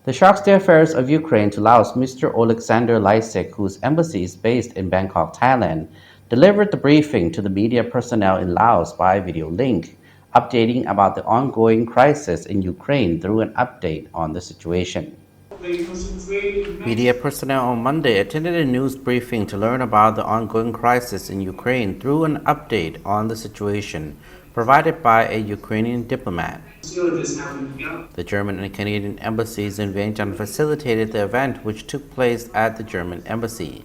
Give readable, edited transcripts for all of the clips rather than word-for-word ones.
The Chargé Affairs of Ukraine to Laos, Mr. Alexander Lysek, whose embassy is based in Bangkok, Thailand, delivered the briefing to the media personnel in Laos by video link, updating about the ongoing crisis in Ukraine through an update on the situation. Media personnel on Monday attended a news briefing to learn about the ongoing crisis in Ukraine through an update on the situation provided by a Ukrainian diplomat. The German and Canadian embassies in Vientiane facilitated the event, which took place at the German embassy.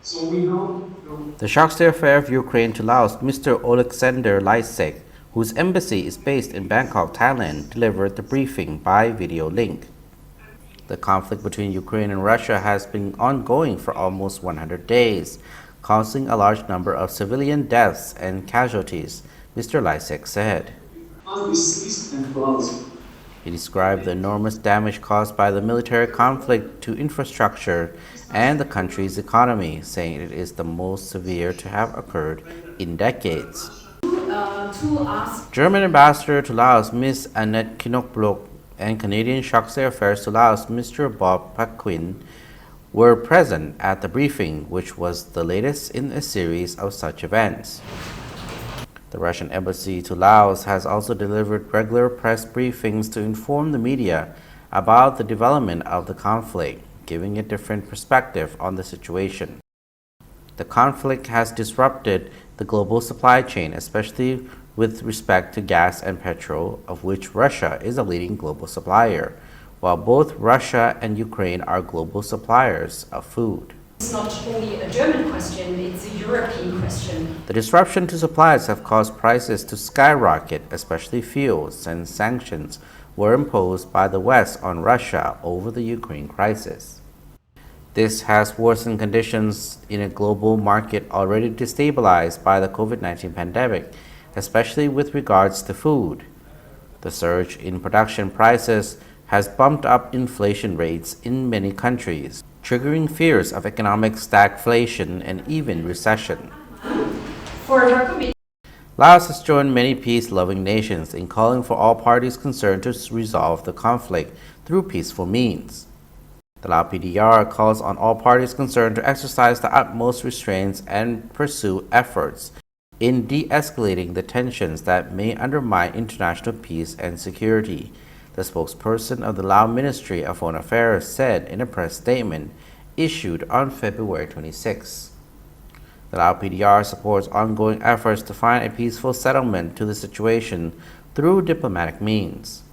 The Chargé d'Affaires of Ukraine to Laos, Mr. Alexander Lysek, whose embassy is based in Bangkok, Thailand, delivered the briefing by video link. The conflict between Ukraine and Russia has been ongoing for almost 100 days, causing a large number of civilian deaths and casualties, Mr. Lysek said. He described the enormous damage caused by the military conflict to infrastructure and the country's economy, saying it is the most severe to have occurred in decades. German ambassador to Laos, Ms. Annette Kinokblok, and Canadian Chargé Affairs to Laos, Mr. Bob Paquin, were present at the briefing, which was the latest in a series of such events. The Russian embassy to Laos has also delivered regular press briefings to inform the media about the development of the conflict, giving a different perspective on the situation. The conflict has disrupted the global supply chain, especially with respect to gas and petrol, of which Russia is a leading global supplier, while both Russia and Ukraine are global suppliers of food. It's not only a German question, it's a European question. The disruption to supplies have caused prices to skyrocket, especially fuels, since sanctions were imposed by the West on Russia over the Ukraine crisis. This has worsened conditions in a global market already destabilized by the COVID-19 pandemic, especially with regards to food. The surge in production prices has bumped up inflation rates in many countries, triggering fears of economic stagflation and even recession. Laos has joined many peace-loving nations in calling for all parties concerned to resolve the conflict through peaceful means. The Lao PDR calls on all parties concerned to exercise the utmost restraints and pursue efforts in de-escalating the tensions that may undermine international peace and security, the spokesperson of the Lao Ministry of Foreign Affairs said in a press statement issued on February 26. The Lao PDR supports ongoing efforts to find a peaceful settlement to the situation through diplomatic means.